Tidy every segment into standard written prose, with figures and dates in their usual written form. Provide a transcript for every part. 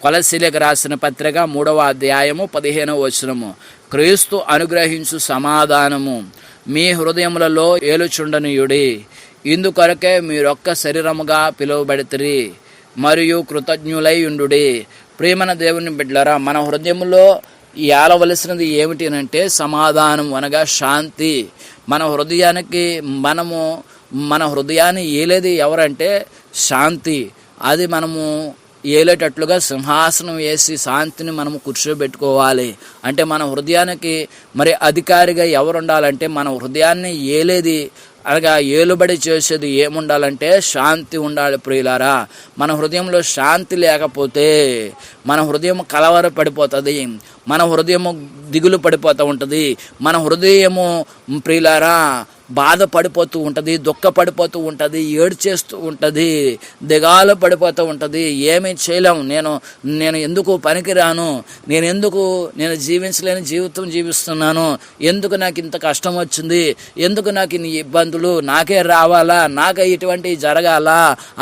కొలసీలకు రాసిన పత్రిక 3వ అధ్యాయము 15వ వచనము. క్రీస్తు అనుగ్రహించు సమాధానము మీ హృదయములలో ఏలుచుండనీయుడి. ఇందుకొరకే మీరొక్క శరీరముగా పిలువబడితిరి మరియు కృతజ్ఞులై ఉండుడి. ప్రియమైన దేవుని బిడ్డలారా, మన హృదయంలో ఏలవలసినది ఏమిటి అంటే సమాధానం, అనగా శాంతి. మన హృదయాన్ని ఏలేది ఎవరంటే శాంతి. అది మనము ఏలేటట్లుగా సింహాసనం వేసి శాంతిని మనము కూర్చోబెట్టుకోవాలి. అంటే మన హృదయానికి మరి అధికారిగా ఎవరు ఉండాలంటే మన హృదయాన్ని ఏలేది, అనగా ఏలుబడి చేసేది ఏముండాలంటే శాంతి ఉండాలి. ప్రియులారా, మన హృదయంలో శాంతి లేకపోతే మన హృదయం కలవర పడిపోతుంది, మన హృదయము దిగులు పడిపోతూ ఉంటుంది, మన హృదయము ప్రియులారా బాధపడిపోతూ ఉంటుంది, దుఃఖపడిపోతూ ఉంటుంది, ఏడ్చేస్తూ ఉంటుంది, దిగాలు పడిపోతూ ఉంటుంది. ఏమీ చేయలేం, నేను ఎందుకు పనికిరాను, నేను జీవించలేని జీవితం జీవిస్తున్నాను, ఎందుకు నాకు ఇంత కష్టం వచ్చింది, ఎందుకు నాకు ఇన్ని ఇబ్బందులు, నాకే రావాలా, నాకే ఇటువంటివి జరగాలా,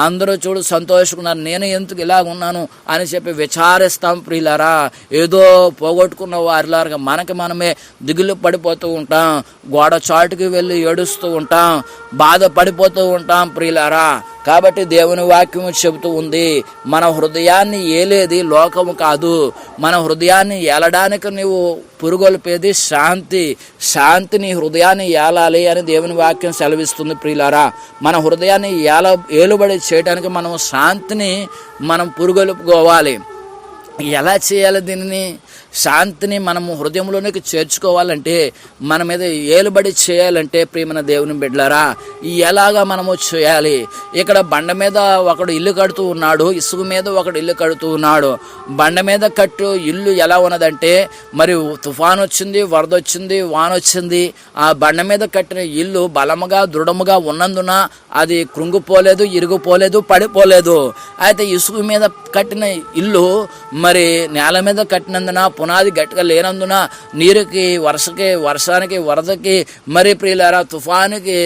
అందరూ చూడు సంతోషకున్నారు, నేను ఎందుకు ఇలా ఉన్నాను అని చెప్పి విచారిస్తాం. ప్రియులారా, ఏదో పోగొట్టుకున్న వారిలాగా మనమే దిగులు పడిపోతూ ఉంటాం, గోడ చాటుకి వెళ్ళి ఏడుస్తూ ఉంటాం, బాధపడిపోతూ ఉంటాం. ప్రియులారా, కాబట్టి దేవుని వాక్యము చెబుతూ ఉంది, మన హృదయాన్ని ఏలేది లోకము కాదు, మన హృదయాన్ని ఏలడానికి నీవు పురుగొల్పేది శాంతిని హృదయాన్ని ఏలాలి అని దేవుని వాక్యం సెలవిస్తుంది. ప్రియులారా, మన హృదయాన్ని ఏలుబడి చేయడానికి మనం శాంతిని పురుగొలుపుకోవాలి. ఎలా చేయాలి? దీనిని శాంతిని మనము హృదయంలోనికి చేర్చుకోవాలంటే, మన మీద ఏలుబడి చేయాలంటే ప్రియమైన దేవుని బిడ్డలారా, ఎలాగా మనము చేయాలి? ఇక్కడ బండ మీద ఒకడు ఇల్లు కడుతూ ఉన్నాడు, ఇసుక మీద ఒకడు ఇల్లు కడుతూ ఉన్నాడు. బండ మీద కట్టు ఇల్లు ఎలా ఉన్నదంటే, మరి తుఫాను వచ్చింది, వరద వచ్చింది, వాన వచ్చింది, ఆ బండ మీద కట్టిన ఇల్లు బలముగా దృఢముగా ఉన్నందున అది కృంగిపోలేదు, ఇరిగిపోలేదు, పడిపోలేదు. అయితే ఇసుక మీద కట్టిన ఇల్లు మరి నేల మీద కట్టినందున, పునాది గట్టిగా లేనందున నీరుకి, వర్షానికి, వరదకి, మరి ప్రియులారా తుఫానుకి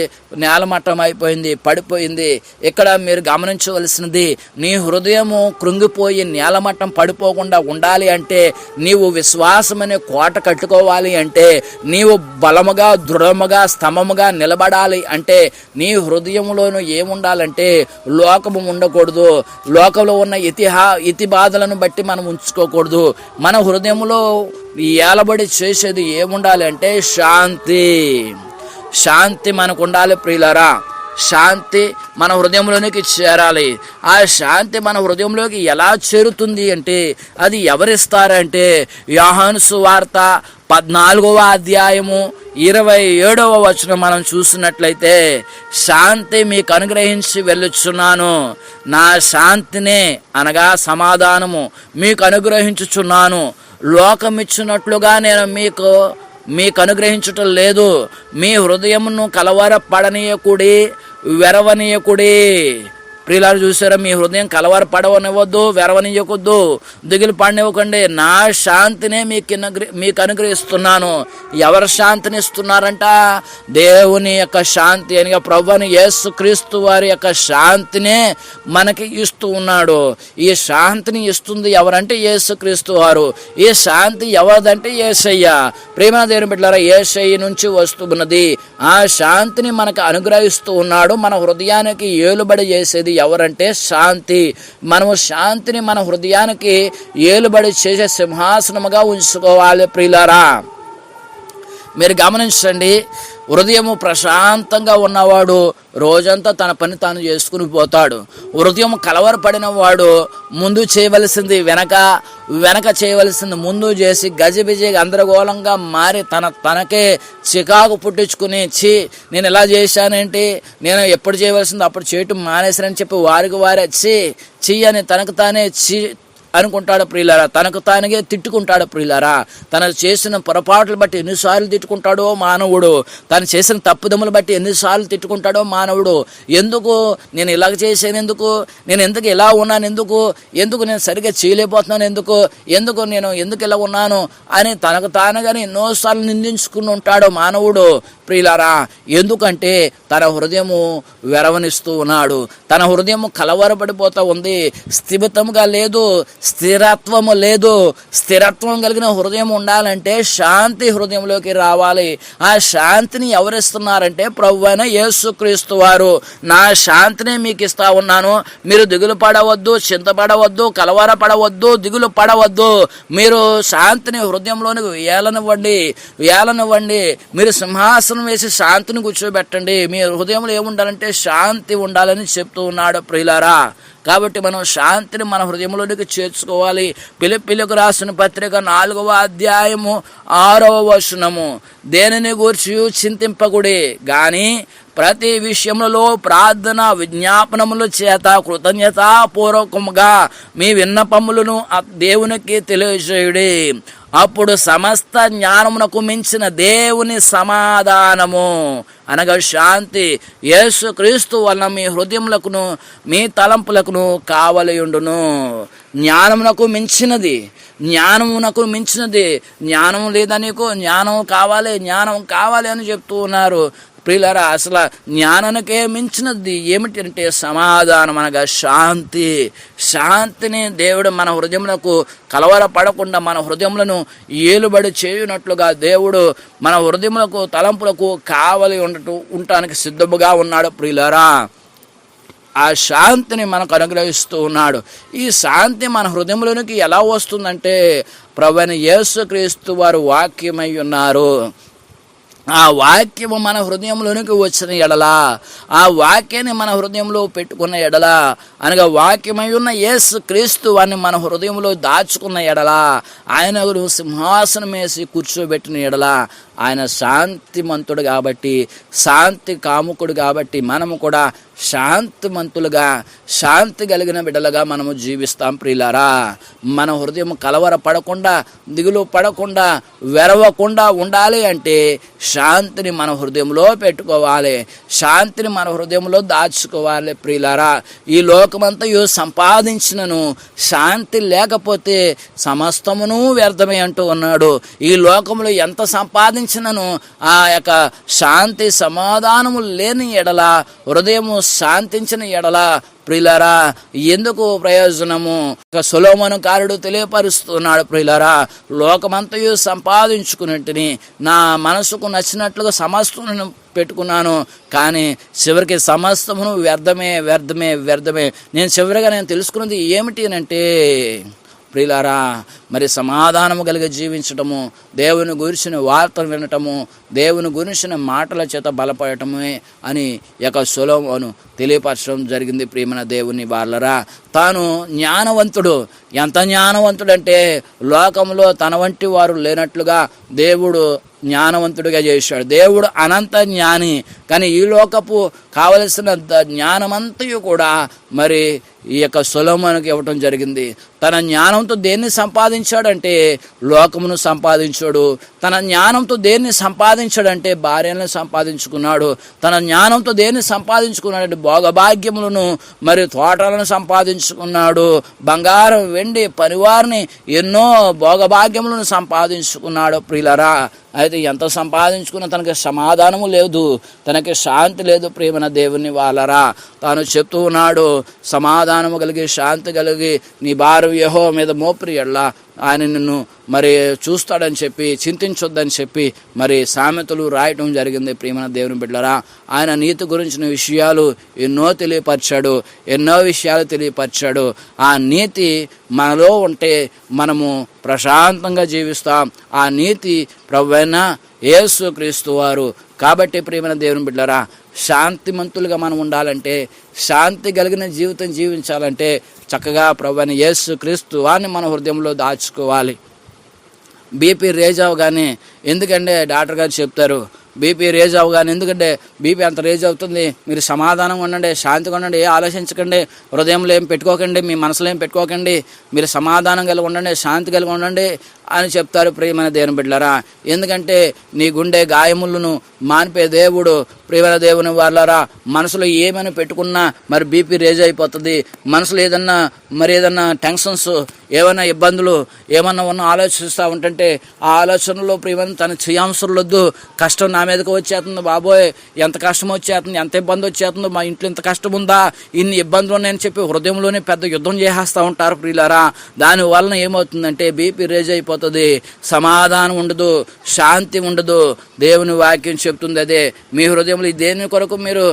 నేలమట్టం అయిపోయింది, పడిపోయింది. ఇక్కడ మీరు గమనించవలసినది, నీ హృదయము కృంగిపోయి నేలమట్టం పడిపోకుండా ఉండాలి అంటే, నీవు విశ్వాసమనే కోట కట్టుకోవాలి అంటే, నీవు బలముగా దృఢముగా స్తంభముగా నిలబడాలి అంటే, నీ హృదయంలోనూ ఏముండాలంటే లోకము ఉండకూడదు, లోకంలో ఉన్న ఇతి బాధలను బట్టి మనం ఉంచుకోకూడదు. మన హృదయంలో ఏలబడి చేసేది ఏముండాలి అంటే శాంతి మనకు ఉండాలి. ప్రియులారా, శాంతి మన హృదయంలోనికి చేరాలి. ఆ శాంతి మన హృదయంలోకి ఎలా చేరుతుంది అంటే, అది ఎవరిస్తారంటే, యోహాను సువార్త 14వ అధ్యాయము 27వ వచనం మనం చూసినట్లయితే, శాంతి మీకు అనుగ్రహించి వెళ్ళుచున్నాను, నా శాంతినే, అనగా సమాధానము మీకు అనుగ్రహించుచున్నాను, లోకం ఇచ్చినట్లుగా నేను మీకు అనుగ్రహించటం లేదు. మీ హృదయమును కలవరపడనీయకుడి, వెరవనీయకుడి. ప్రియులారు, చూసారా, మీ హృదయం కలవర పడవనివ్వద్దు, వెరవనివ్వకొద్దు, దిగులు పడనివ్వకండి. నా శాంతినే మీకు అనుగ్రహిస్తున్నాను. ఎవరు శాంతిని ఇస్తున్నారంట? దేవుని యొక్క శాంతి అనగా ప్రభువైన యేసుక్రీస్తు వారి యొక్క శాంతినే మనకి ఇస్తూ ఉన్నాడు. ఈ శాంతిని ఇస్తుంది ఎవరంటే యేసుక్రీస్తు వారు. ఈ శాంతి ఎవరిదంటే యేసయ్య. ప్రేమ దేవుని బిడ్డలారా, యేసయ్య నుంచి వస్తున్నది. ఆ శాంతిని మనకు అనుగ్రహిస్తూ ఉన్నాడు. మన హృదయానికి ఏలుబడి చేసేది ఎవరంటే శాంతి. మనము శాంతిని మన హృదయానికి ఏలుబడి చేసే సింహాసనముగా ఉంచుకోవాలి. ప్రియులారా, మీరు గమనించండి, హృదయము ప్రశాంతంగా ఉన్నవాడు రోజంతా తన పని తాను చేసుకుని పోతాడు. హృదయం కలవరపడిన వాడు ముందు చేయవలసింది వెనక చేయవలసింది ముందు చేసి గజిబిజి గందరగోళంగా మారి తనకే చికాకు పుట్టించుకుని, నేను ఇలా చేశానేంటి, నేను ఎప్పుడు చేయవలసింది అప్పుడు చేయటం మానేశానని చెప్పి వారికి వారే చి అని తనకు తానే అనుకుంటాడు. ప్రియులారా, తనకు తానుగా తిట్టుకుంటాడు. ప్రియులారా, తను చేసిన పొరపాట్లు బట్టి ఎన్నిసార్లు తిట్టుకుంటాడో మానవుడు, తను చేసిన తప్పుదములు బట్టి ఎన్నిసార్లు తిట్టుకుంటాడో మానవుడు. ఎందుకు నేను ఇలాగ చేశాను, నేను ఎందుకు ఇలా ఉన్నాను, ఎందుకు నేను సరిగ్గా చేయలేకపోతున్నాను, నేను ఎందుకు ఇలా ఉన్నాను అని తనకు తానుగానే ఎన్నోసార్లు నిందించుకుని ఉంటాడు మానవుడు. ప్రియులారా, ఎందుకంటే తన హృదయము వెరవనిస్తూ ఉన్నాడు, తన హృదయము కలవరపడిపోతూ ఉంది, స్థిమితంగా లేదు, స్థిరత్వము లేదు. స్థిరత్వం కలిగిన హృదయం ఉండాలంటే శాంతి హృదయంలోకి రావాలి. ఆ శాంతిని ఎవరిస్తున్నారంటే ప్రభువైన యేసుక్రీస్తు వారు. నా శాంతిని మీకు ఇస్తా ఉన్నాను, మీరు దిగులు పడవద్దు, చింతపడవద్దు, కలవరపడవద్దు, దిగులు పడవద్దు. మీరు శాంతిని హృదయంలోనికి వేలనివ్వండి. మీరు సింహాసనం వేసి శాంతిని కూర్చోబెట్టండి. మీ హృదయంలో ఏముండాలంటే శాంతి ఉండాలని చెప్తూ ఉన్నాడు ప్రియులారా. కాబట్టి మనం శాంతిని మన హృదయంలోనికి చేర్చుకోవాలి. ఫిలిప్పీయులకు రాసిన పత్రిక 4వ అధ్యాయము 6వ వచనము, దేనిని గూర్చి చింతింపకుడి గాని ప్రతి విషయములలో ప్రార్థన విజ్ఞాపనముల చేత కృతజ్ఞతాపూర్వకముగా మీ విన్నపములను దేవునికి తెలియజేయుడి. అప్పుడు సమస్త జ్ఞానమునకు మించిన దేవుని సమాధానము అనగా శాంతి యేసుక్రీస్తు వలన మీ హృదయములకును మీ తలంపులకును కావలియుండును. జ్ఞానమునకు మించినది, జ్ఞానం లేదా నీకు? జ్ఞానం కావాలి అని చెప్తూ ఉన్నారు ప్రియులారా. అసలు జ్ఞానానికే మించినది ఏమిటంటే సమాధానం అనగా శాంతిని దేవుడు మన హృదయములకు కలవరపడకుండా మన హృదయములను ఏలుబడి చేయునట్లుగా దేవుడు మన హృదయములకు తలంపులకు కావలి ఉండటానికి సిద్ధముగా ఉన్నాడు ప్రియులారా. ఆ శాంతిని మనకు అనుగ్రహిస్తూ ఉన్నాడు. ఈ శాంతి మన హృదయంలోనికి ఎలా వస్తుందంటే ప్రభువైన యేసుక్రీస్తు వారు వాక్యమై ఉన్నారు. ఆ వాక్యము మన హృదయంలోనికి వచ్చిన ఎడల, ఆ వాక్యాన్ని మన హృదయంలో పెట్టుకున్న ఎడల అనగా వాక్యమై ఉన్న యేసుక్రీస్తు వారిని మన హృదయంలో దాచుకున్న ఎడల, ఆయన సింహాసనం వేసి కూర్చోబెట్టిన ఎడల, ఆయన శాంతిమంతుడు కాబట్టి, శాంతి కాముకుడు కాబట్టి మనము కూడా శాంతిమంతులుగా, శాంతి కలిగిన బిడ్డలుగా మనము జీవిస్తాం ప్రియులారా. మన హృదయం కలవరపడకుండా, దిగులు పడకుండా, వెరవకుండా ఉండాలి అంటే శాంతిని మన హృదయంలో పెట్టుకోవాలి, శాంతిని మన హృదయంలో దాచుకోవాలి ప్రియులారా. ఈ లోకమంతయు సంపాదించినను శాంతి లేకపోతే సమస్తమును వ్యర్థమే అంటూ ఉన్నాడు. ఈ లోకంలో ఎంత సంపాదించినను ఆ యొక్క శాంతి సమాధానము లేని ఎడల, హృదయము శాంతించిన ఎడల ప్రియులారా ఎందుకు ప్రయోజనము? సొలొమోను కారుడు తెలియపరుస్తున్నాడు ప్రియులారా, లోకమంతయు సంపాదించుకున్నట్టుని నా మనసుకు నచ్చినట్లుగా సమస్తమును పెట్టుకున్నాను, కానీ చివరికి సమస్తమును వ్యర్థమే. నేను చివరిగా తెలుసుకున్నది ఏమిటి అంటే ప్రియులారా, మరి సమాధానము కలిగి జీవించటము, దేవుని గురించిన వార్తలు వినటము, దేవుని గురించిన మాటల చేత బలపడటమే అని యొక్క సొలొమోను తెలియపరచడం జరిగింది. ప్రియమైన దేవుని వాళ్ళరా, తాను జ్ఞానవంతుడు. ఎంత జ్ఞానవంతుడంటే లోకంలో తన వంటి వారు లేనట్లుగా దేవుడు జ్ఞానవంతుడిగా చేశాడు. దేవుడు అనంత జ్ఞాని, కానీ ఈ లోకపు కావలసిన జ్ఞానమంతయు కూడా మరి ఈ యొక్క సొలొమోనుకి ఇవ్వటం జరిగింది. తన జ్ఞానంతో దేన్ని సంపాదించాడంటే లోకమును సంపాదించాడు. తన జ్ఞానంతో దేన్ని సంపాదించాడంటే భార్యలను సంపాదించుకున్నాడు. తన జ్ఞానంతో దేన్ని సంపాదించుకున్నాడంటే భోగభాగ్యములను మరి తోటలను సంపాదించుకున్నాడు. బంగారం, వెండి, పనివారిని, ఎన్నో భోగభాగ్యములను సంపాదించుకున్నాడు ప్రియులరా. అయితే ఎంత సంపాదించుకున్నా తనకి సమాధానము లేదు, తనకి శాంతి లేదు ప్రియమైన దేవుని వాళ్ళరా. తాను చెప్తూ ఉన్నాడు, సమాధానము కలిగి శాంతి కలిగి నీ భారం యెహోవా మీద మోపిరి ఎడల ఆయన నిన్ను మరి చూస్తాడని చెప్పి, చింతించొద్దని చెప్పి మరి సామెతలు రాయటం జరిగింది. ప్రియమైన దేవుని బిడ్డలారా, ఆయన నీతి గురించిన విషయాలు ఎన్నో విషయాలు తెలియపరిచాడు. ఆ నీతి మనలో ఉంటే మనము ప్రశాంతంగా జీవిస్తాం. ఆ నీతి ప్రభువైన యేసుక్రీస్తు వారు. కాబట్టి ప్రియమైన దేవుని బిడ్డలారా, శాంతిమంతులుగా మనం ఉండాలంటే, శాంతి కలిగిన జీవితం జీవించాలంటే చక్కగా ప్రభువైన యేసుక్రీస్తు వారిని మన హృదయంలో దాచుకోవాలి. బీపీ రేజ్ అవగానే, ఎందుకంటే డాక్టర్ గారు చెప్తారు బీపీ రేజ్ అవగానే, ఎందుకంటే బీపీ అంత రేజ్ అవుతుంది, మీరు సమాధానంగా ఉండండి, శాంతిగా ఉండండి, ఏ ఆలోచించకండి, హృదయంలో ఏం పెట్టుకోకండి, మీ మనసులో ఏం పెట్టుకోకండి, మీరు సమాధానం కలిగి ఉండండి, శాంతి కలిగి ఉండండి అని చెప్తారు ప్రియమైన దేవుని బిడ్డలారా. ఎందుకంటే నీ గుండె గాయములను మాన్పే దేవుడు. ప్రియమైన దేవుని వాళ్ళారా, మనసులో ఏమైనా పెట్టుకున్నా మరి బీపీ రేజ్ అయిపోతుంది. మనసులో ఏదన్నా టెన్షన్స్, ఏమైనా ఇబ్బందులు ఏమన్నా ఉన్న ఆలోచిస్తూ ఉంటుంటే ఆ ఆలోచనలో ప్రియమైన తన చేయాల్సొద్దు, కష్టం నా మీదకి వచ్చేస్తుంది బాబోయ్, ఎంత కష్టం వచ్చేస్తుంది, ఎంత ఇబ్బంది వచ్చేస్తుందో, మా ఇంట్లో ఇంత కష్టం ఉందా, ఇన్ని ఇబ్బందులు ఉన్నాయని చెప్పి హృదయంలోనే పెద్ద యుద్ధం చేసేస్తూ ఉంటారు ప్రియులారా. దాని వలన ఏమవుతుందంటే బీపీ రేజ్ అయిపోతుంది, సమాధానం ఉండదు, శాంతి ఉండదు. దేవుని వాక్యం చెప్తుంది అదే. మీ హృదయంలో దేని కొరకు మీరు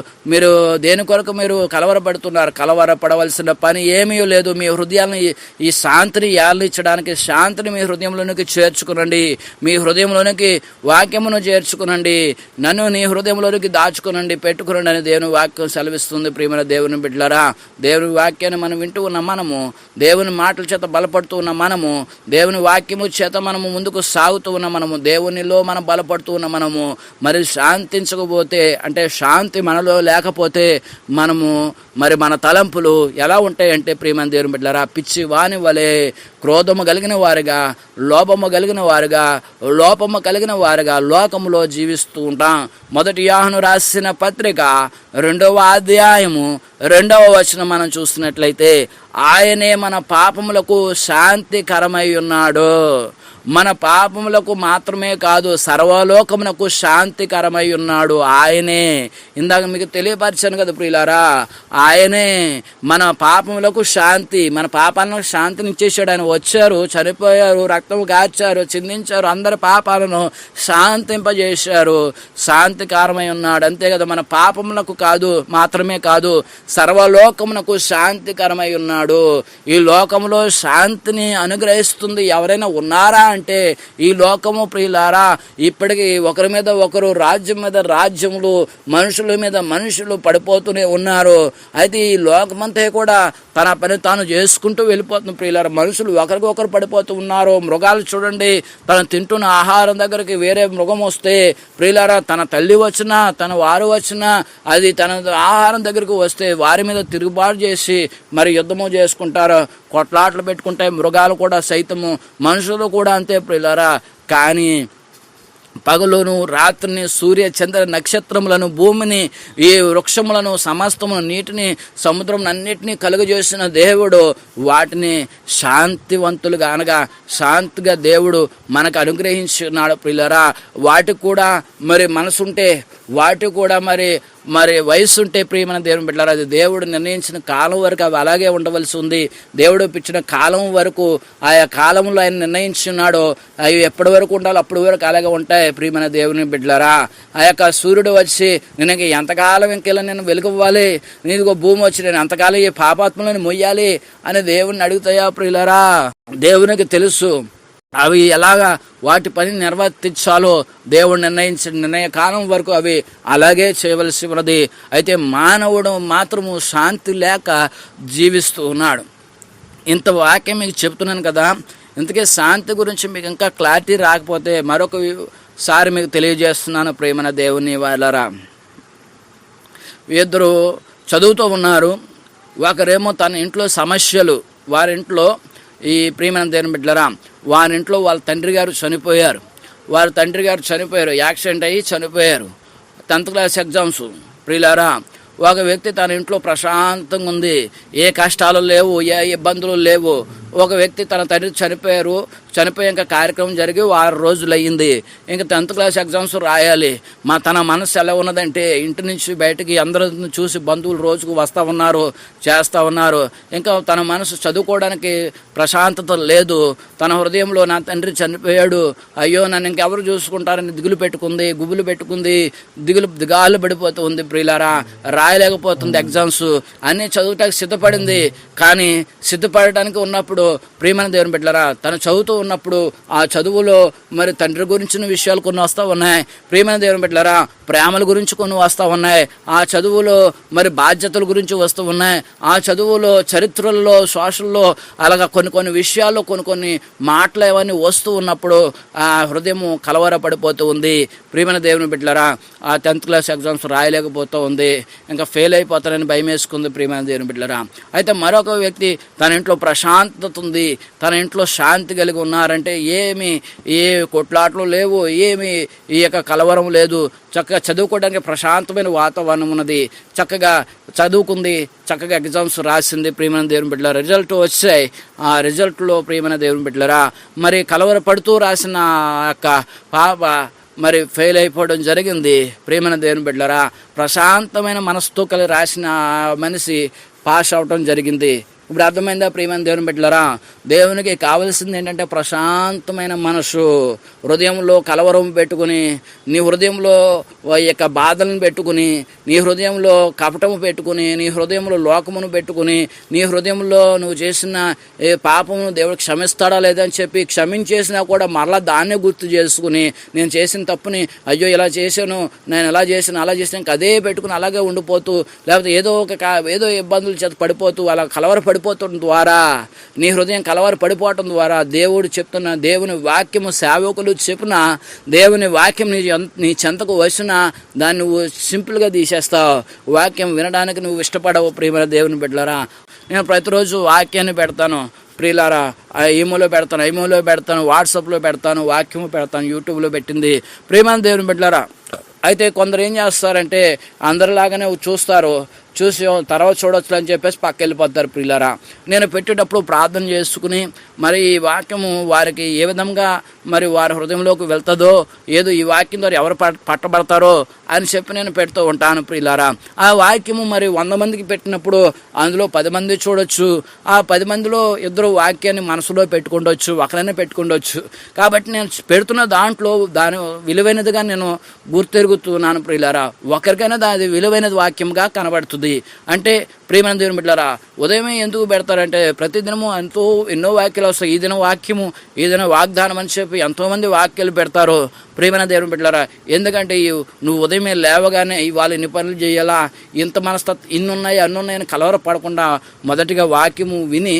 దేని కొరకు మీరు కలవరపడుతున్నారు? కలవరపడవలసిన పని ఏమీ లేదు. మీ హృదయాన్ని ఈ శాంతిని ఏళ్ళించడానికి శాంతిని మీ హృదయంలోనికి చేర్చుకునండి. మీ హృదయంలోనికి వాక్యమును చేర్చుకునండి. నన్ను నీ హృదయంలోనికి దాచుకునండి, పెట్టుకునండి అని దేవుని వాక్యం సెలవిస్తుంది. ప్రియమైన దేవుని బిడ్డలారా, దేవుని వాక్యాన్ని మనం వింటూ ఉన్న మనము, దేవుని మాటల చేత బలపడుతూ ఉన్న మనము, దేవుని వాక్యము చేత మనము ముందుకు సాగుతూ ఉన్న మనము, దేవునిలో మనం బలపడుతూ ఉన్న మనము మరి శాంతించకపోతే, అంటే శాంతి మనలో లేకపోతే మనము మరి మన తలంపులు ఎలా ఉంటాయంటే ప్రియమైన దేవుని బిడ్డలారా, పిచ్చి వాని వలె క్రోధము కలిగిన వారుగా, లోపము కలిగిన వారుగా లోకములో జీవిస్తూ ఉంటాం. మొదటి యోహాను రాసిన పత్రిక 2వ అధ్యాయము 2వ వచనం మనం చూస్తున్నట్లయితే, ఆయనే మన పాపములకు శాంతికరమై ఉన్నాడు. మన పాపములకు మాత్రమే కాదు, సర్వలోకమునకు శాంతికరమై ఉన్నాడు ఆయనే. ఇందాక మీకు తెలియపరిచాను కదా ప్రియులారా, ఆయనే మన పాపములకు శాంతి, మన పాపాలను శాంతిని ఇచ్చేసాడు. ఆయన వచ్చారు, చనిపోయారు, రక్తం గార్చారు, చిందించారు, అందరి పాపాలను శాంతింపజేశారు, శాంతికరమై ఉన్నాడు. అంతే కదా, మన పాపములకు మాత్రమే కాదు, సర్వలోకమునకు శాంతికరమై ఉన్నాడు. ఈ లోకములో శాంతిని అనుగ్రహిస్తుంది ఎవరైనా ఉన్నారా అంటే ఈ లోకము ప్రియులారా, ఇప్పటికీ ఒకరి మీద ఒకరు, రాజ్యం మీద రాజ్యములు, మనుషుల మీద మనుషులు పడిపోతూనే ఉన్నారు. అయితే ఈ లోకమంతా కూడా తన పని తాను చేసుకుంటూ వెళ్ళిపోతుంది ప్రియులారా. మనుషులు ఒకరికొకరు పడిపోతూ ఉన్నారు. మృగాలు చూడండి, తను తింటున్న ఆహారం దగ్గరికి వేరే మృగం వస్తే ప్రియులారా, తన తల్లి వచ్చినా తన వారు వచ్చినా అది తన ఆహారం దగ్గరికి వస్తే వారి మీద తిరుగుబాటు చేసి మరి యుద్ధము చేసుకుంటారు, కొట్లాట్లు పెట్టుకుంటాయి. మృగాలు కూడా సైతము, మనుషులు కూడా అంతే ప్రియులారా. కానీ పగలును రాత్రిని, సూర్య చంద్ర నక్షత్రములను, భూమిని, ఈ వృక్షములను, సమస్తమును, నీటిని, సముద్రం అన్నిటినీ కలుగజేసిన దేవుడు వాటిని శాంతివంతులుగా అనగా శాంతిగా దేవుడు మనకు అనుగ్రహించున్నాడు ప్రియులారా. వాటికి కూడా మరి మనసుంటే, వాటికి కూడా మరి వయసు ఉంటే ప్రియమైన దేవుని బిడ్డలారా, అది దేవుడు నిర్ణయించిన కాలం వరకు అవి అలాగే ఉండవలసి ఉంది. దేవుడు ఇచ్చిన కాలం వరకు, ఆయా కాలంలో ఆయన నిర్ణయించున్నాడో అవి ఎప్పటి వరకు ఉండాలో అప్పటి వరకు అలాగే ఉంటాయి ప్రియమైన దేవుని బిడ్డలారా. ఆ యొక్క సూర్యుడు వచ్చి నేను ఎంతకాలం ఇంకెలా నేను వెలుగువ్వాలి, నీదిగో భూమి వచ్చి నేను ఎంతకాలం ఈ పాపాత్మలను మొయ్యాలి అని దేవుడిని అడుగుతాయా ప్రియులారా? దేవునికి తెలుసు అవి ఎలాగా వాటి పని నిర్వర్తించాలో. దేవుడు నిర్ణయించిన నిర్ణయ కాలం వరకు అవి అలాగే చేయవలసి ఉన్నది. అయితే మానవుడు మాత్రము శాంతి లేక జీవిస్తూ ఉన్నాడు. ఇంత వాక్యం మీకు చెప్తున్నాను కదా. ఇంతకీ శాంతి గురించి మీకు ఇంకా క్లారిటీ రాకపోతే మరొకసారి మీకు తెలియజేస్తున్నాను ప్రియమైన దేవుని వాళ్ళరా. ఇద్దరు చదువుతూ ఉన్నారు. ఒకరేమో తన ఇంట్లో సమస్యలు, వారింట్లో ఈ ప్రియమైన దేవుని బిడ్డలారా, వారింట్లో వాళ్ళ తండ్రి గారు చనిపోయారు. యాక్సిడెంట్ అయ్యి చనిపోయారు. 10th క్లాస్ ఎగ్జామ్స్ ప్రియులారా. ఒక వ్యక్తి తన ఇంట్లో ప్రశాంతంగా ఉంది, ఏ కష్టాలు లేవు, ఏ ఇబ్బందులు లేవు. ఒక వ్యక్తి తన తండ్రి చనిపోయాక కార్యక్రమం జరిగి 6 రోజులు అయ్యింది. ఇంకా 10th క్లాస్ ఎగ్జామ్స్ రాయాలి. తన మనసు ఎలా ఉన్నదంటే, ఇంటి నుంచి బయటకి అందరిని చూసి బంధువులు రోజుకు వస్తూ ఉన్నారు, చేస్తూ ఉన్నారు. ఇంకా తన మనసు చదువుకోవడానికి ప్రశాంతత లేదు. తన హృదయంలో నా తండ్రి చనిపోయాడు, అయ్యో నన్ను ఇంకెవరు చూసుకుంటారని గుబులు పెట్టుకుంది, దిగాలు పడిపోతూ ఉంది ప్రియులారా. రాయలేకపోతుంది ఎగ్జామ్స్. అన్నీ చదువుటానికి సిద్ధపడింది. కానీ సిద్ధపడటానికి ఉన్నప్పుడు ప్రియమైన దేవుని బిడ్డలారా, తను చదువుతూ ఉన్నప్పుడు ఆ చదువులో మరి తండ్రి గురించిన విషయాలు కొన్ని వస్తూ ఉన్నాయి. ప్రియమైన దేవుని బిడ్డలారా, ప్రేమల గురించి కొన్ని వస్తూ ఉన్నాయి. ఆ చదువులో మరి బాధ్యతల గురించి వస్తూ ఉన్నాయి. ఆ చదువులో చరిత్రల్లో, సోషల్లో అలాగా కొన్ని విషయాల్లో కొన్ని మాటలు ఏవన్నీ వస్తూ ఉన్నప్పుడు ఆ హృదయము కలవరపడిపోతూ ఉంది. ప్రియమైన దేవుని బిడ్డలారా, ఆ 10th క్లాస్ ఎగ్జామ్స్ రాయలేకపోతూ ఉంది. ఇంకా ఫెయిల్ అయిపోతానని భయం వేసుకుంది ప్రియమైన దేవుని బిడ్డలారా. అయితే మరొక వ్యక్తి తన ఇంట్లో ప్రశాంతత ప్రశాంతత ఉంది, తన ఇంట్లో శాంతి కలిగి ఉన్నారంటే ఏమి ఏ కొట్లాట్లు లేవు, ఏమి ఈ యొక్క కలవరం లేదు, చక్కగా చదువుకోవడానికి ప్రశాంతమైన వాతావరణం ఉన్నది, చక్కగా చదువుకుంది, చక్కగా ఎగ్జామ్స్ రాసింది. ప్రియమైన దేవుని బిడ్డలారా, రిజల్ట్ వచ్చాయి. ఆ రిజల్ట్లో ప్రియమైన దేవుని బిడ్డలారా మరి కలవరపడుతూ రాసిన యొక్క పాప మరి ఫెయిల్ అయిపోవడం జరిగింది. ప్రియమైన దేవుని బిడ్డలారా, ప్రశాంతమైన మనసుతో కలిసి రాసిన మనిషి పాస్ అవటం జరిగింది. ఇప్పుడు అర్థమైందా ప్రియమైన దేవుని బిడ్డలారా? దేవునికి కావలసింది ఏంటంటే ప్రశాంతమైన మనసు. హృదయంలో కలవరం పెట్టుకుని, నీ హృదయంలో ఈ యొక్క బాధలను పెట్టుకుని, నీ హృదయంలో కపటము పెట్టుకుని, నీ హృదయంలో లోకమును పెట్టుకుని, నీ హృదయంలో నువ్వు చేసిన ఏ పాపమును దేవుడు క్షమిస్తాడా లేదని చెప్పి క్షమించేసినా కూడా మరలా దాన్నే గుర్తు చేసుకుని, నేను చేసిన తప్పుని అయ్యో ఇలా చేశాను, నేను ఎలా చేశాను అలా చేసిన అదే పెట్టుకుని అలాగే ఉండిపోతూ, లేకపోతే ఏదో ఇబ్బందుల చేత పడిపోతూ అలా కలవరపడిపోవడం ద్వారా, నీ హృదయం కలవర పడిపోవటం ద్వారా దేవుడు చెప్తున్న దేవుని వాక్యము సేవకులు చెప్పిన దేవుని వాక్యం నీ చెంతకు వచ్చిన దాన్ని నువ్వు సింపుల్గా తీసేస్తావు. వాక్యం వినడానికి నువ్వు ఇష్టపడవు. ప్రియమైన దేవుని బిడ్డలారా, నేను ప్రతిరోజు వాక్యాన్ని పెడతాను ప్రియులారా. ఈమోలో పెడతాను, వాట్సాప్లో పెడతాను, వాక్యము పెడతాను, యూట్యూబ్లో పెట్టింది. ప్రియమైన దేవుని బిడ్డలారా, అయితే కొందరు ఏం చేస్తారంటే అందరిలాగానే చూసి తర్వాత చూడొచ్చు అని చెప్పేసి పక్క వెళ్ళిపోతారు. ప్రియులారా, నేను పెట్టేటప్పుడు ప్రార్థన చేసుకుని మరి ఈ వాక్యము వారికి ఏ విధంగా మరి వారి హృదయంలోకి వెళ్తుందో, ఏదో ఈ వాక్యం ద్వారా ఎవరు పట్టబడతారో అని చెప్పి నేను పెడుతూ ఉంటాను. ప్రియులారా, ఆ వాక్యము మరి 100 మందికి పెట్టినప్పుడు అందులో 10 మంది చూడొచ్చు. ఆ 10 మందిలో ఇద్దరు వాక్యాన్ని మనసులో పెట్టుకుండొచ్చు, ఒకరైనా పెట్టుకుండొచ్చు. కాబట్టి నేను పెడుతున్న దాంట్లో దాని విలువైనదిగా నేను గుర్తెరుగుతున్నాను. ప్రియులారా, ఒకరికైనా అది విలువైనది వాక్యంగా కనబడుతుంది. అంటే ప్రియమైన దేవుని బిడ్డలారా, ఉదయమే ఎందుకు పెడతారంటే ప్రతిదినము ఎన్నో వాక్యాలు వస్తాయి. ఈ దిన వాక్యము, ఈ దిన వాగ్దానం అని చెప్పి ఎంతోమంది వాక్యాలు పెడతారు. ప్రియమైన దేవుని బిడ్డలారా, ఎందుకంటే నువ్వు ఉదయమే లేవగానే ఇవాళ ఇన్ని పనులు చేయాలా, ఇంత ఇన్నున్నాయి అన్నున్నాయని కలవర పడకుండా మొదటిగా వాక్యము విని,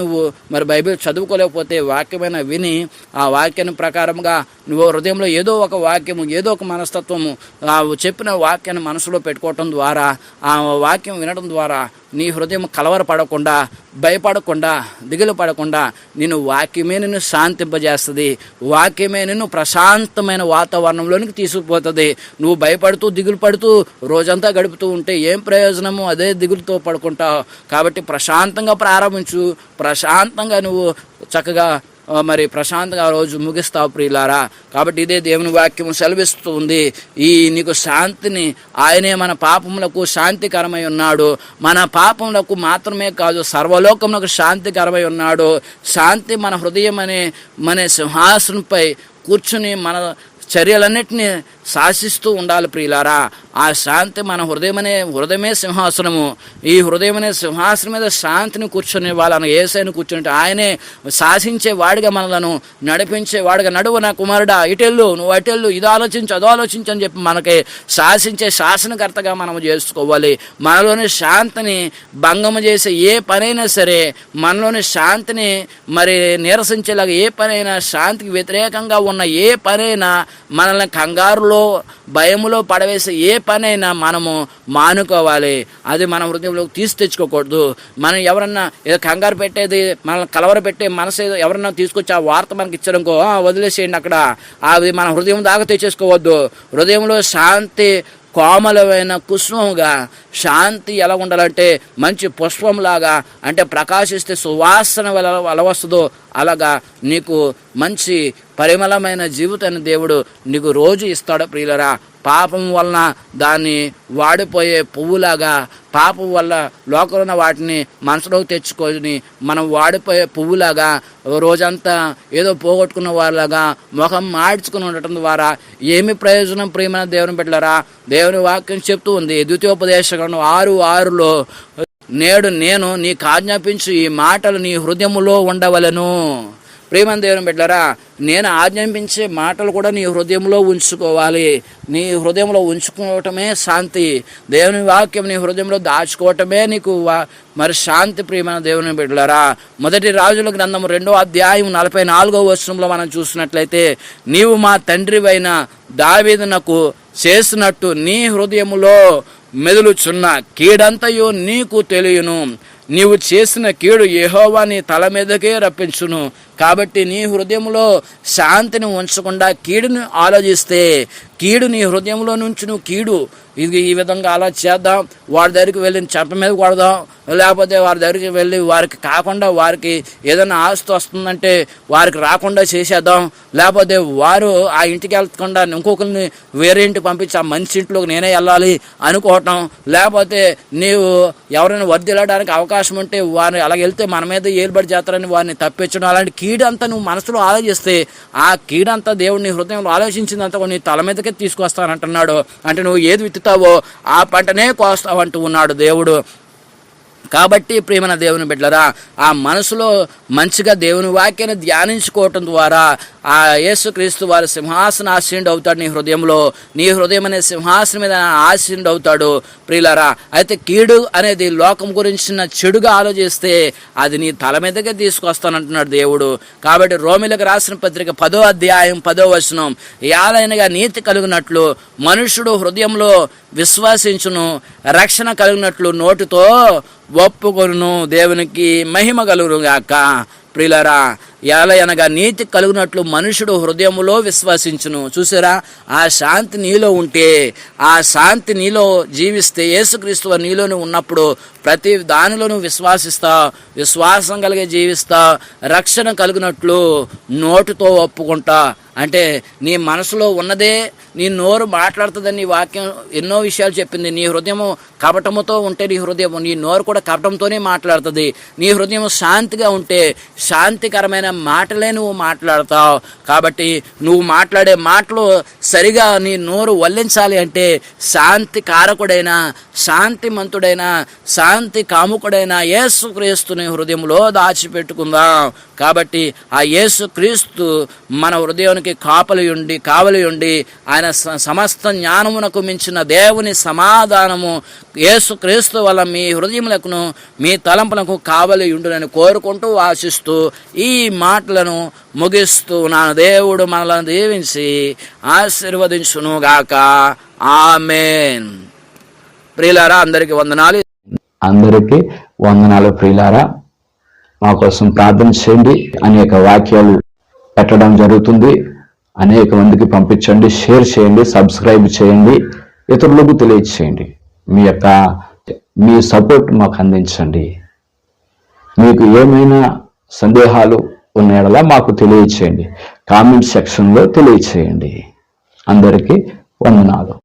నువ్వు మరి బైబిల్ చదువుకోలేకపోతే వాక్యమైన విని ఆ వాక్యాన్ని ప్రకారంగా నువ్వు హృదయంలో ఏదో ఒక వాక్యము, ఏదో ఒక మనస్తత్వము చెప్పిన వాక్యాన్ని మనసులో పెట్టుకోవటం ద్వారా, ఆ వాక్యం వినడం ద్వారా నీ హృదయం కలవరపడకుండా, భయపడకుండా, దిగులు పడకుండా నేను వాక్యమే నిన్ను శాంతింపజేస్తుంది. వాక్యమే నిన్ను ప్రశాంతమైన వాతావరణంలోనికి తీసుకుపోతుంది. నువ్వు భయపడుతూ దిగులు పడుతూ రోజంతా గడుపుతూ ఉంటే ఏం ప్రయోజనము? అదే దిగులుతో పడుకుంటావు. కాబట్టి ప్రశాంతంగా ప్రారంభించు, ప్రశాంతంగా నువ్వు చక్కగా మరి ప్రశాంతంగా రోజు ముగిస్తావు. ప్రియులారా, కాబట్టి ఇదే దేవుని వాక్యము సెలవిస్తూ ఉంది. నీకు శాంతిని ఆయనే మన పాపములకు శాంతికరమై ఉన్నాడు. మన పాపములకు మాత్రమే కాదు, సర్వలోకములకు శాంతికరమై ఉన్నాడు. శాంతి మన హృదయం మన సింహాసనంపై కూర్చుని మన చర్యలన్నిటినీ శాసిస్తూ ఉండాలి. ప్రియులారా, ఆ శాంతి మన హృదయమే సింహాసనము. ఈ హృదయమనే సింహాసనం మీద శాంతిని కూర్చొని వాళ్ళని యేసయ్యను కూర్చుంటే ఆయనే శాసించే వాడిగా మనలను నడిపించే వాడిగా, నడువు నా కుమారుడా ఇటెళ్ళు, నువ్వు అటెళ్ళు, ఇది ఆలోచించు అది ఆలోచించు అని చెప్పి మనకి శాసించే శాసనకర్తగా మనం చేసుకోవాలి. మనలోని శాంతిని భంగము చేసే ఏ పనైనా సరే, మనలోని శాంతిని మరి నిరసించేలాగా ఏ పనైనా, శాంతికి వ్యతిరేకంగా ఉన్న ఏ పనైనా, మనల్ని కంగారులో భయములో పడవేసే ఏ పనైనా మనము మానుకోవాలి. అది మన హృదయంలోకి తెచ్చుకోకూడదు. మనం ఎవరన్నా ఏదో కంగారు పెట్టేది, మనల్ని కలవర పెట్టే మనసు ఎవరన్నా తీసుకొచ్చి ఆ వార్త మనకి ఇచ్చారనుకో, వదిలేసేయండి అక్కడ. అది మన హృదయం దాకా తెచ్చేసుకోవద్దు. హృదయంలో శాంతి కోమలమైన కుసుమముగా, శాంతి ఎలా ఉండాలంటే మంచి పుష్పంలాగా, అంటే ప్రకాశిస్తే సువాసన ఎలా వస్తుందో అలాగా నీకు మంచి పరిమళమైన జీవితాన్ని దేవుడు నీకు రోజు ఇస్తాడు. ప్రియులరా, పాపం వలన దాన్ని వాడిపోయే పువ్వులాగా, పాపం వల్ల లోకంలో ఉన్న వాటిని మనసులోకి తెచ్చుకొని మనం వాడిపోయే పువ్వులాగా, రోజంతా ఏదో పోగొట్టుకున్న వాళ్ళలాగా ముఖం మార్చుకుని ఉండటం ద్వారా ఏమి ప్రయోజనం? ప్రియమైన దేవుని బిడ్డలారా, దేవుని వాక్యం చెప్తూ ఉంది ద్వితీయోపదేశకాండం 6:6లో, నేడు నేను నీకు ఆజ్ఞాపించు ఈ మాటలు నీ హృదయములో ఉండవలెను. ప్రియమైన దేవుని బిడ్డలారా, నేను ఆజ్ఞాపించే మాటలు కూడా నీ హృదయంలో ఉంచుకోవాలి. నీ హృదయంలో ఉంచుకోవటమే శాంతి. దేవుని వాక్యం నీ హృదయంలో దాచుకోవటమే నీకు మరి శాంతి. ప్రియమైన దేవుని బిడ్డలారా, మొదటి రాజుల గ్రంథం 2వ అధ్యాయం 44వ వచనంలో మనం చూసినట్లయితే, నీవు మా తండ్రివైన దావీదునకు చేసినట్టు నీ హృదయములో మెదులుచున్న కీడంతయు నీకు తెలియను. నీవు చేసిన కీడు యెహోవా నీ తల మీదకే రప్పించును. కాబట్టి నీ హృదయంలో శాంతిని ఉంచకుండా కీడుని ఆలోచిస్తే, కీడు నీ హృదయంలో నుంచి నువ్వు కీడు ఇది ఈ విధంగా అలా చేద్దాం, వాడి దగ్గరికి వెళ్ళి చెంప మీద కొడదాం, లేకపోతే వారి దగ్గరికి వెళ్ళి వారికి కాకుండా వారికి ఏదైనా ఆస్తి వస్తుందంటే వారికి రాకుండా చేసేద్దాం, లేకపోతే వారు ఆ ఇంటికి వెళ్లకుండా ఇంకొకరిని వేరే ఇంటికి పంపించి ఆ మంచి ఇంట్లోకి నేనే వెళ్ళాలి అనుకోవటం, లేకపోతే నీవు ఎవరైనా వర్దిల్లడానికి అవకాశం ఉంటే వారిని అలా వెళ్తే మన మీద ఏలుబడి చేస్తారని వారిని తప్పించడం, అలాంటి కీడంతా నువ్వు మనసులో ఆలోచిస్తే ఆ కీడంతా దేవుడు నీ హృదయంలో ఆలోచించిందంతా నీ తల మీదకే తీసుకొస్తానంటున్నాడు. అంటే నువ్వు ఏది విత్తుతావో ఆ పంటనే కోస్తావంటూ ఉన్నాడు దేవుడు. కాబట్టి ప్రియమైన దేవుని బిడ్డలారా, ఆ మనసులో మంచిగా దేవుని వాక్యాన్ని ధ్యానించుకోవటం ద్వారా ఆ యేసుక్రీస్తు వారి సింహాసనాసీనుడు అవుతాడు నీ హృదయంలో. నీ హృదయం అనే సింహాసనం మీద ఆసీనుడు అవుతాడు ప్రియులారా. అయితే కీడు అనేది లోకం గురించిన చెడుగా ఆలోచిస్తే అది నీ తల మీదకే తీసుకొస్తానంటున్నాడు దేవుడు. కాబట్టి రోమిలకు రాసిన పత్రిక 10వ అధ్యాయం 10వ వచనం, యాలైనగా నీతి కలిగినట్లు మనుషుడు హృదయంలో విశ్వాసించును, రక్షణ కలిగినట్లు నోటితో ఒప్పుకొనును, దేవునికి మహిమ కలుగునుగాక. ప్రియులారా, యాలయనగా నీతి కలుగునట్లు మనుషుడు హృదయములో విశ్వసించును. చూసారా, ఆ శాంతి నీలో ఉంటే, ఆ శాంతి నీలో జీవిస్తే, యేసుక్రీస్తు నీలోనే ఉన్నప్పుడు ప్రతి దానిలోనూ విశ్వాసిస్తావు, విశ్వాసం కలిగే జీవిస్తావు, రక్షణ కలిగినట్లు నోటితో ఒప్పుకుంటా. అంటే నీ మనసులో ఉన్నదే నీ నోరు మాట్లాడుతుందని నీ వాక్యం ఎన్నో విషయాలు చెప్పింది. నీ హృదయము కపటముతో ఉంటే నీ హృదయం, నీ నోరు కూడా కపటంతోనే మాట్లాడుతుంది. నీ హృదయం శాంతిగా ఉంటే శాంతికరమైన మాటలే నువ్వు మాట్లాడతావు. కాబట్టి నువ్వు మాట్లాడే మాటలు సరిగా నీ నోరు వల్లించాలి అంటే శాంతి కారకుడైన, శాంతిమంతుడైన, శాంతి కాముకుడైన యేసుక్రీస్తుని హృదయంలో దాచిపెట్టుకుందాం. కాబట్టి ఆ యేసుక్రీస్తు మన హృదయానికి కావలి ఉండి ఆయన సమస్త జ్ఞానమునకు మించిన దేవుని సమాధానము యేసుక్రీస్తు వల్ల మీ హృదయములకు మీ తలంపులకు కావలి ఉండునని కోరుకుంటూ ఆశిస్తూ ఈ మాటలను ముగిస్తూ నాన్న దేవుడు మనల్ని దీవించి ఆశీర్వదించునుగాక. ఆమేన్. ప్రియులారా, అందరికీ వందనాలు. అందరికీ వందనాలు. ప్రియులారా, మా కోసం ప్రార్థన చేయండి. అనేక వాక్యాలు పెట్టడం జరుగుతుంది, అనేక మందికి పంపించండి, షేర్ చేయండి, సబ్స్క్రైబ్ చేయండి, ఇతరులకు తెలియచేయండి. మీ సపోర్ట్ మాకు అందించండి. మీకు ఏమైనా సందేహాలు ఉన్నాయలా మాకు తెలియచేయండి, కామెంట్ సెక్షన్లో తెలియచేయండి. అందరికీ వందనాలు.